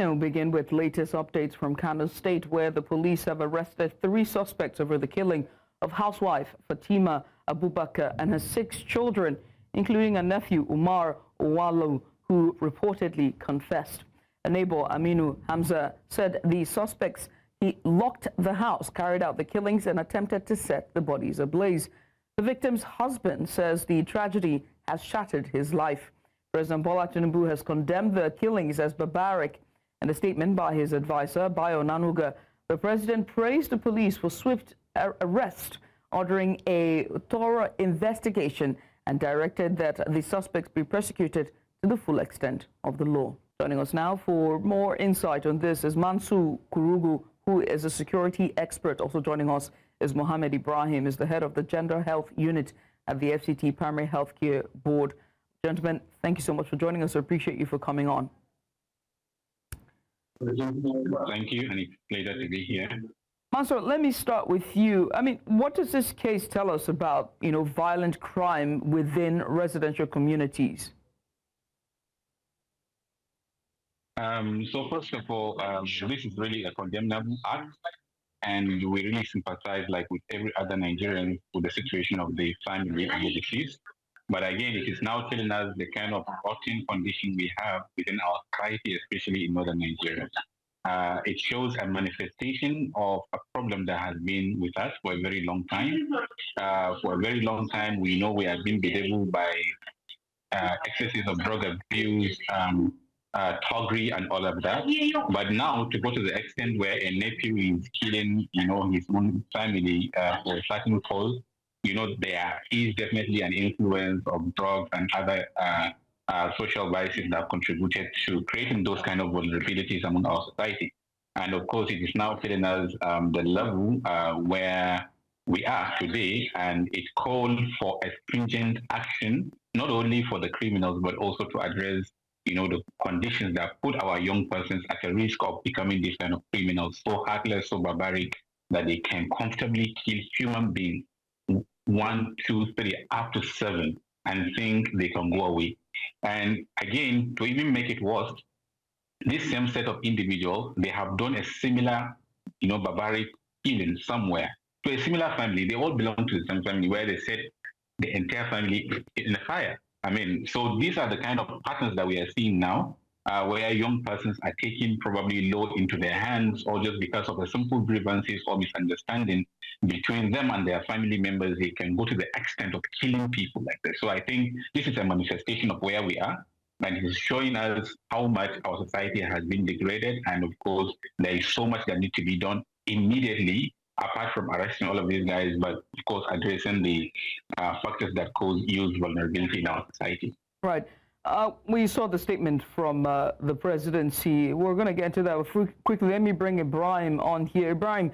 And we'll begin with latest updates from Kano State, where the police have arrested 3 suspects over the killing of housewife Fatima Abubakar and her 6 children, including a nephew, Umar Owalu, who reportedly confessed. A neighbor, Aminu Hamza, said the suspects locked the house, carried out the killings, and attempted to set the bodies ablaze. The victim's husband says the tragedy has shattered his life. President Bola Tinubu has condemned the killings as barbaric. In a statement by his advisor, Bayo Nanuga, the president praised the police for swift arrest, ordering a thorough investigation, and directed that the suspects be prosecuted to the full extent of the law. Joining us now for more insight on this is Mansur Kurugu, who is a security expert. Also joining us is Mohammed Ibrahim, is the head of the Gender Health Unit at the FCT Primary Healthcare Board. Gentlemen, thank you so much for joining us. I appreciate you for coming on. Thank you, and it's a pleasure to be here. Mansur, let me start with you. I mean, what does this case tell us about, violent crime within residential communities? So first of all, this is really a condemnable act, and we really sympathize, like with every other Nigerian, with the situation of the family and the deceased. But again, it is now telling us the kind of rotten condition we have within our society, especially in northern Nigeria. It shows a manifestation of a problem that has been with us for a very long time. For a very long time, we know we have been bedeviled by excesses of drug abuse, thuggery, and all of that. But now, to go to the extent where a nephew is killing, his own family for a certain cause, there is definitely an influence of drugs and other social vices that have contributed to creating those kind of vulnerabilities among our society. And of course, it is now telling us the level where we are today, and it called for a stringent action, not only for the criminals, but also to address, the conditions that put our young persons at a risk of becoming this kind of criminals, so heartless, so barbaric, that they can comfortably kill human beings, 1, 2, 3, up to 7, and think they can go away. And again, to even make it worse, this same set of individuals, they have done a similar, barbaric killing somewhere to a similar family. They all belong to the same family, where they set the entire family in a fire. I mean, so these are the kind of patterns that we are seeing now, where young persons are taking probably law into their hands, or just because of a simple grievances or misunderstanding between them and their family members, they can go to the extent of killing people like this. So I think this is a manifestation of where we are, and it is showing us how much our society has been degraded. And of course, there is so much that needs to be done immediately, apart from arresting all of these guys, but of course addressing the factors that cause youth vulnerability in our society. Right. We saw the statement from the presidency. We're going to get into that quickly. Let me bring Ibrahim on here. Ibrahim,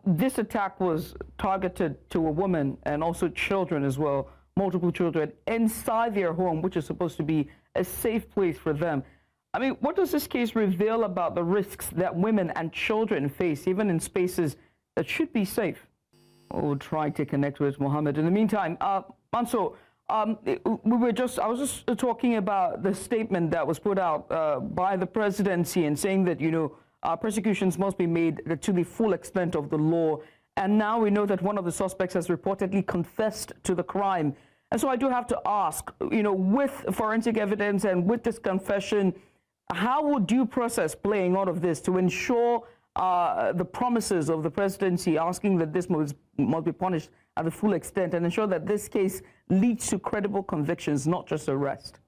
this attack was targeted to a woman and also children as well, multiple children, inside their home, which is supposed to be a safe place for them. I mean, what does this case reveal about the risks that women and children face, even in spaces that should be safe? We'll try to connect with Mohammed. In the meantime, Mansur, I was just talking about the statement that was put out by the presidency, and saying that, prosecutions must be made to the full extent of the law. And now we know that one of the suspects has reportedly confessed to the crime. And so I do have to ask, with forensic evidence and with this confession, how would due process play in all of this to ensure the promises of the presidency, asking that this must be punished at the full extent, and ensure that this case leads to credible convictions, not just arrest?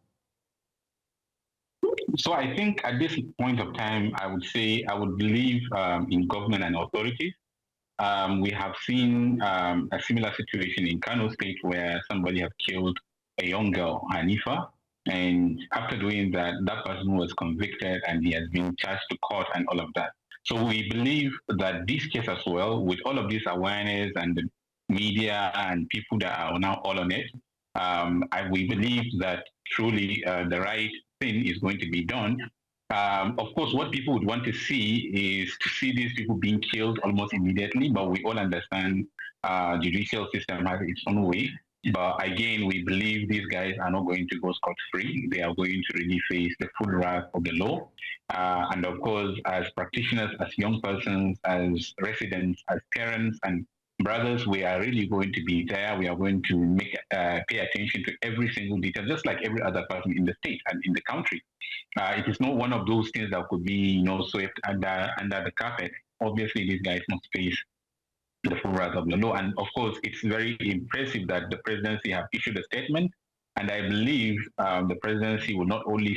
So I think at this point of time, I would believe in government and authorities. We have seen a similar situation in Kano State, where somebody has killed a young girl, Hanifa, and after doing that, that person was convicted and he has been charged to court and all of that. So we believe that this case as well, with all of this awareness and the media and people that are now all on it, we believe that truly the right thing is going to be done. Of course, what people would want to see is to see these people being killed almost immediately, but we all understand the judicial system has its own way. But again, we believe these guys are not going to go scot-free. They are going to really face the full wrath of the law. And of course, as practitioners, as young persons, as residents, as parents and brothers, we are really going to be there. We are going to pay attention to every single detail, just like every other person in the state and in the country. It is not one of those things that could be, swept under the carpet. Obviously, these guys must face the full wrath of the law. And of course, it's very impressive that the presidency have issued a statement. And I believe the presidency will not only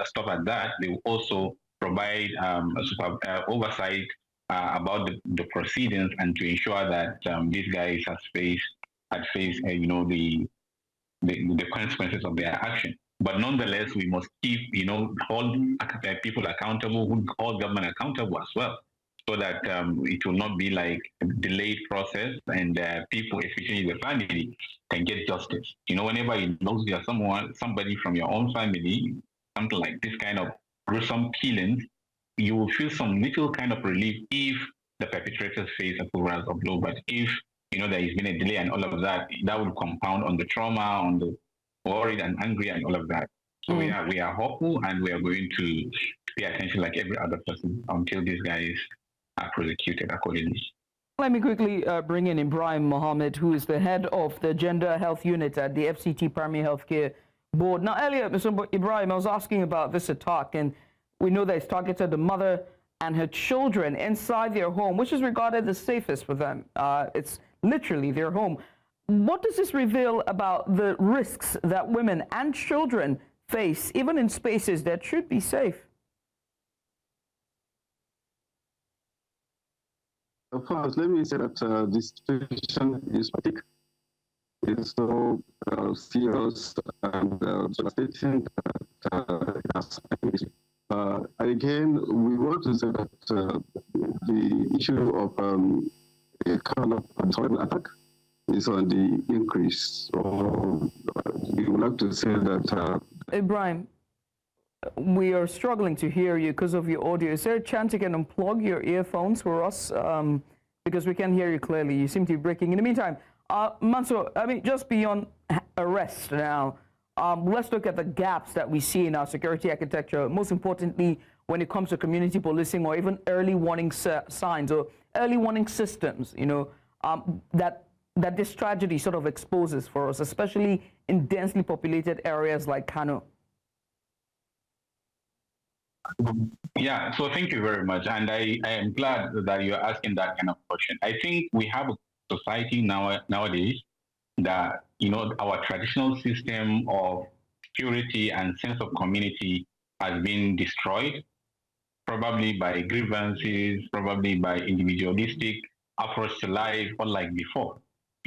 stop at that, they will also provide oversight about the proceedings and to ensure that these guys had faced the consequences of their action. But nonetheless, we must keep, hold people accountable, hold government accountable as well, so that it will not be like a delayed process and people, especially the family, can get justice. Whenever you lose somebody from your own family, something like this kind of gruesome killings, you will feel some little kind of relief if the perpetrators face a full wrath of law. But if, there has been a delay and all of that, that will compound on the trauma, on the worried and angry and all of that. So we are hopeful, and we are going to pay attention like every other person until these guys are prosecuted accordingly. Let me quickly bring in Ibrahim Mohammed, who is the head of the Gender Health Unit at the FCT Primary Healthcare Board. Now, earlier, Mr. Ibrahim, I was asking about this attack, and we know that it's targeted the mother and her children inside their home, which is regarded the safest for them. It's literally their home. What does this reveal about the risks that women and children face, even in spaces that should be safe? First, let me say that this situation is particular. It's so serious and devastating that it has again, we want to say that the issue of a kind of horrible attack is on the increase. So we would like to say that... Ibrahim, we are struggling to hear you because of your audio. Is there a chance you can unplug your earphones for us? Because we can hear you clearly. You seem to be breaking. In the meantime, Mansur, just beyond arrest now, let's look at the gaps that we see in our security architecture, most importantly, when it comes to community policing or even early warning signs or early warning systems, that this tragedy sort of exposes for us, especially in densely populated areas like Kano. Yeah, so thank you very much. And I am glad that you're asking that kind of question. I think we have a society nowadays that, our traditional system of security and sense of community has been destroyed, probably by grievances, probably by individualistic approach to life, unlike before.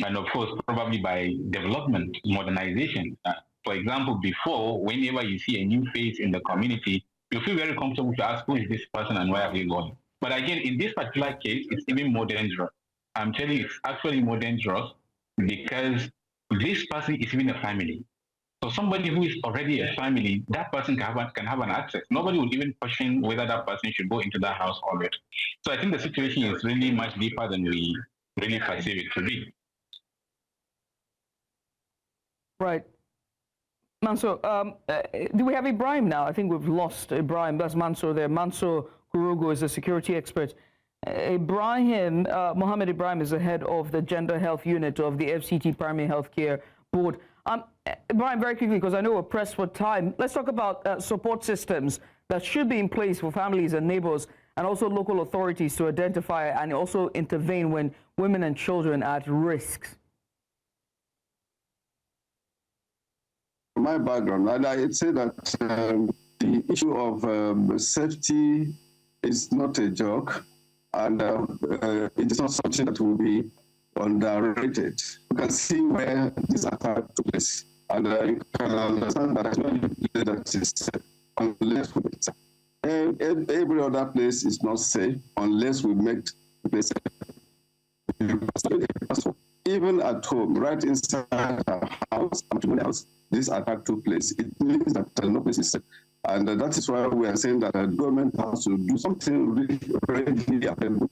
And of course, probably by development, modernization. For example, before, whenever you see a new face in the community, you feel very comfortable to ask, who is this person and where are they going? But again, in this particular case, it's even more dangerous. I'm telling you, it's actually more dangerous because this person is even a family. So somebody who is already a family, that person can have an access. Nobody will even question whether that person should go into that house or not. So I think the situation is really much deeper than we really perceive it to be. Right. Mansur, do we have Ibrahim now? I think we've lost Ibrahim. That's Mansur there. Mansur Kurugu is a security expert. Ibrahim, Mohammed Ibrahim is the head of the Gender Health Unit of the FCT Primary Healthcare Board. Ibrahim, very quickly, because I know we're pressed for time, let's talk about support systems that should be in place for families and neighbors and also local authorities to identify and also intervene when women and children are at risk. My background, I'd say that the issue of safety is not a joke, and it is not something that will be underrated. You can see where this attack took place, and you can understand that that is unless every other place is not safe unless we make the place safe. Even at home, right inside our house, this attack took place. It means that no place is safe. And that is why we are saying that the government has to do something really readily available,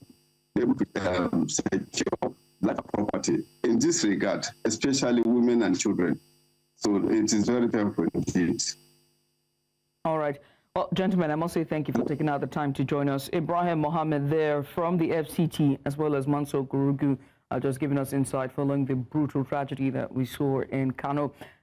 able to secure life property in this regard, especially women and children. So it is very painful indeed. All right. Well, gentlemen, I must say thank you for taking out the time to join us. Ibrahim Mohammed there from the FCT, as well as Mansur Kurugu, just giving us insight following the brutal tragedy that we saw in Kano.